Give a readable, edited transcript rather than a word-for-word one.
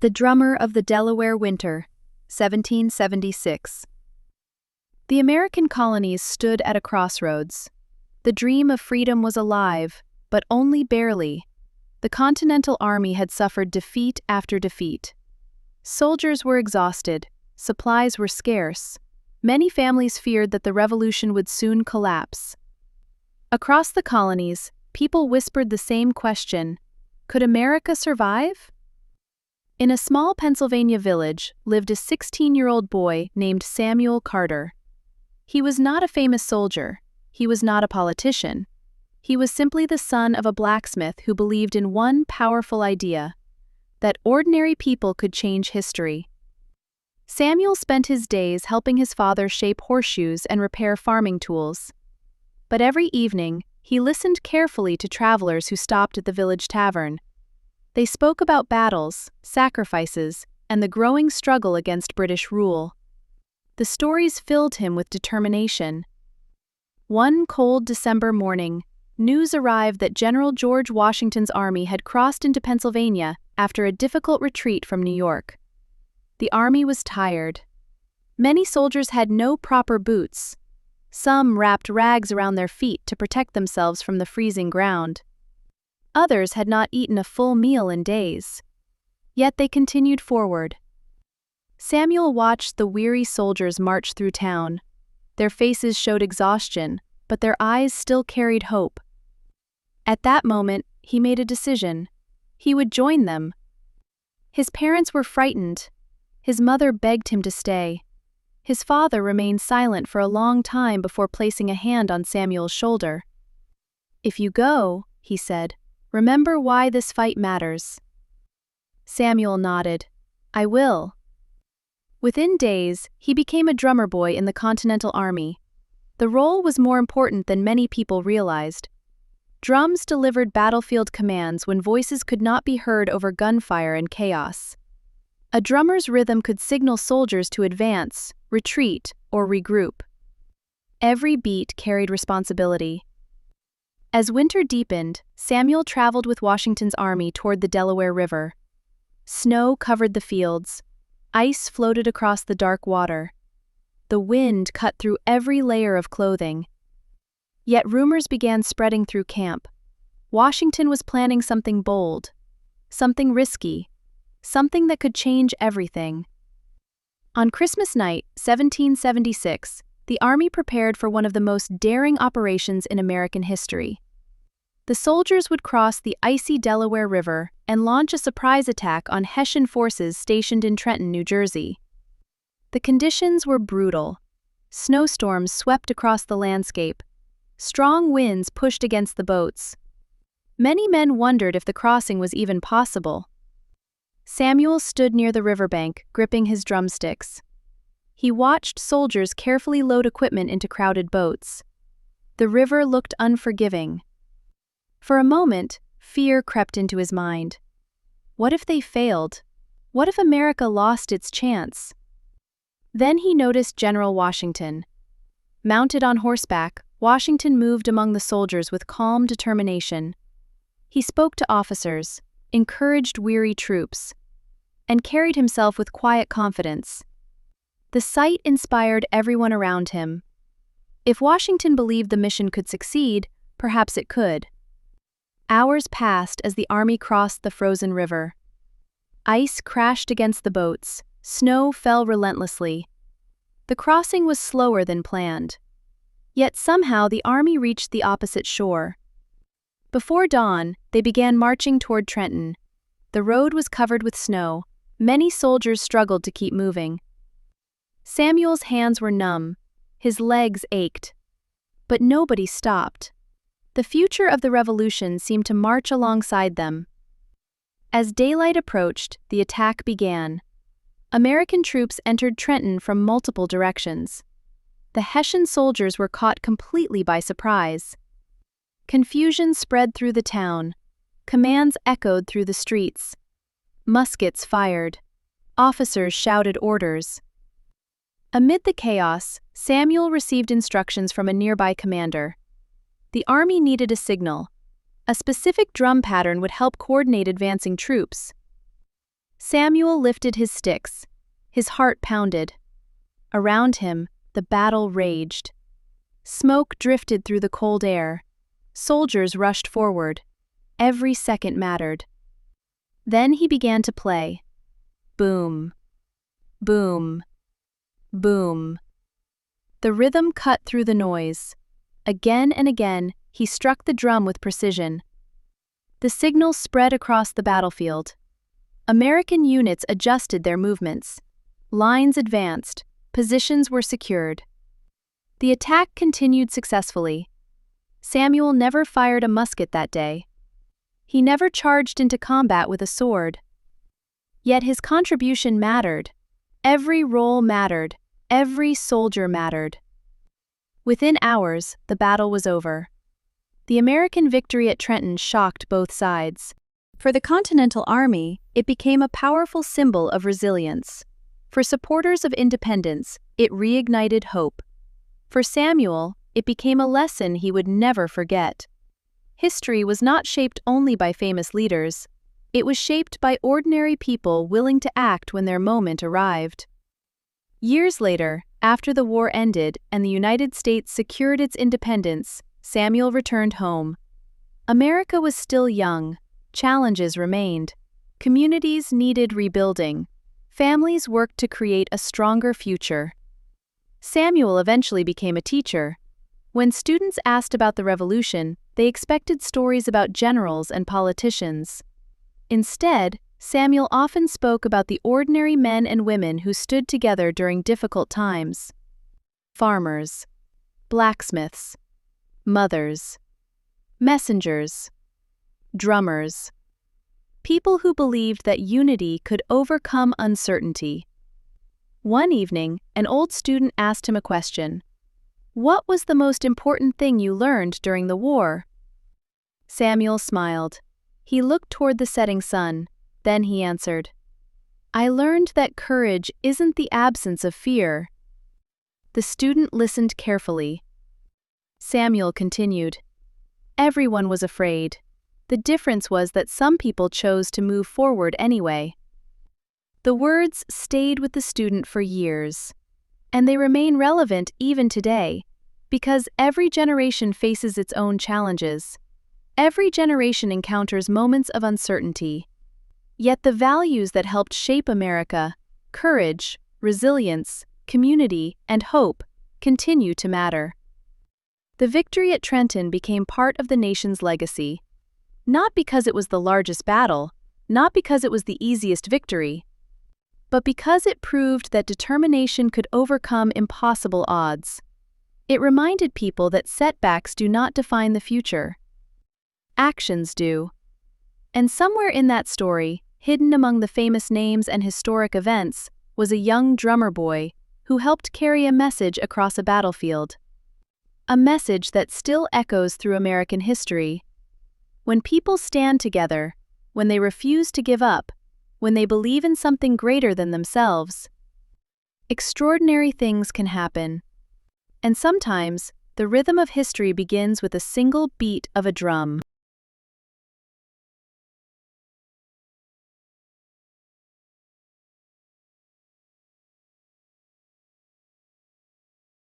The Drummer of the Delaware Winter, 1776. The American colonies stood at a crossroads. The dream of freedom was alive, but only barely. The Continental Army had suffered defeat after defeat. Soldiers were exhausted, supplies were scarce. Many families feared that the revolution would soon collapse. Across the colonies, people whispered the same question: could America survive? In a small Pennsylvania village lived a 16-year-old boy named Samuel Carter. He was not a famous soldier. He was not a politician. He was simply the son of a blacksmith who believed in one powerful idea: that ordinary people could change history. Samuel spent his days helping his father shape horseshoes and repair farming tools. But every evening, he listened carefully to travelers who stopped at the village tavern. They spoke about battles, sacrifices, and the growing struggle against British rule. The stories filled him with determination. One cold December morning, news arrived that General George Washington's army had crossed into Pennsylvania after a difficult retreat from New York. The army was tired. Many soldiers had no proper boots. Some wrapped rags around their feet to protect themselves from the freezing ground. Others had not eaten a full meal in days. Yet they continued forward. Samuel watched the weary soldiers march through town. Their faces showed exhaustion, but their eyes still carried hope. At that moment, he made a decision. He would join them. His parents were frightened. His mother begged him to stay. His father remained silent for a long time before placing a hand on Samuel's shoulder. "If you go," he said, "remember why this fight matters." Samuel nodded. "I will." Within days, he became a drummer boy in the Continental Army. The role was more important than many people realized. Drums delivered battlefield commands when voices could not be heard over gunfire and chaos. A drummer's rhythm could signal soldiers to advance, retreat, or regroup. Every beat carried responsibility. As winter deepened, Samuel traveled with Washington's army toward the Delaware River. Snow covered the fields. Ice floated across the dark water. The wind cut through every layer of clothing. Yet rumors began spreading through camp. Washington was planning something bold, something risky, something that could change everything. On Christmas night, 1776, the army prepared for one of the most daring operations in American history. The soldiers would cross the icy Delaware River and launch a surprise attack on Hessian forces stationed in Trenton, New Jersey. The conditions were brutal. Snowstorms swept across the landscape. Strong winds pushed against the boats. Many men wondered if the crossing was even possible. Samuel stood near the riverbank, gripping his drumsticks. He watched soldiers carefully load equipment into crowded boats. The river looked unforgiving. For a moment, fear crept into his mind. What if they failed? What if America lost its chance? Then he noticed General Washington. Mounted on horseback, Washington moved among the soldiers with calm determination. He spoke to officers, encouraged weary troops, and carried himself with quiet confidence. The sight inspired everyone around him. If Washington believed the mission could succeed, perhaps it could. Hours passed as the army crossed the frozen river. Ice crashed against the boats. Snow fell relentlessly. The crossing was slower than planned. Yet somehow the army reached the opposite shore. Before dawn, they began marching toward Trenton. The road was covered with snow. Many soldiers struggled to keep moving. Samuel's hands were numb. His legs ached. But nobody stopped. The future of the revolution seemed to march alongside them. As daylight approached, the attack began. American troops entered Trenton from multiple directions. The Hessian soldiers were caught completely by surprise. Confusion spread through the town. Commands echoed through the streets. Muskets fired. Officers shouted orders. Amid the chaos, Samuel received instructions from a nearby commander. The army needed a signal. A specific drum pattern would help coordinate advancing troops. Samuel lifted his sticks. His heart pounded. Around him, the battle raged. Smoke drifted through the cold air. Soldiers rushed forward. Every second mattered. Then he began to play. Boom. Boom. Boom. The rhythm cut through the noise. Again and again, he struck the drum with precision. The signal spread across the battlefield. American units adjusted their movements. Lines advanced. Positions were secured. The attack continued successfully. Samuel never fired a musket that day. He never charged into combat with a sword. Yet his contribution mattered. Every role mattered. Every soldier mattered. Within hours, the battle was over. The American victory at Trenton shocked both sides. For the Continental Army, it became a powerful symbol of resilience. For supporters of independence, it reignited hope. For Samuel, it became a lesson he would never forget. History was not shaped only by famous leaders. It was shaped by ordinary people willing to act when their moment arrived. Years later, after the war ended and the United States secured its independence, Samuel returned home. America was still young. Challenges remained. Communities needed rebuilding. Families worked to create a stronger future. Samuel eventually became a teacher. When students asked about the revolution, they expected stories about generals and politicians. Instead, Samuel often spoke about the ordinary men and women who stood together during difficult times. Farmers, blacksmiths, mothers, messengers, drummers. People who believed that unity could overcome uncertainty. One evening, an old student asked him a question. "What was the most important thing you learned during the war?" Samuel smiled. He looked toward the setting sun. Then he answered, "I learned that courage isn't the absence of fear." The student listened carefully. Samuel continued, "Everyone was afraid. The difference was that some people chose to move forward anyway." The words stayed with the student for years, and they remain relevant even today, because every generation faces its own challenges. Every generation encounters moments of uncertainty. Yet the values that helped shape America, courage, resilience, community, and hope, continue to matter. The victory at Trenton became part of the nation's legacy. Not because it was the largest battle, not because it was the easiest victory, but because it proved that determination could overcome impossible odds. It reminded people that setbacks do not define the future. Actions do. And somewhere in that story, hidden among the famous names and historic events, was a young drummer boy who helped carry a message across a battlefield. A message that still echoes through American history. When people stand together, when they refuse to give up, when they believe in something greater than themselves, extraordinary things can happen. And sometimes, the rhythm of history begins with a single beat of a drum.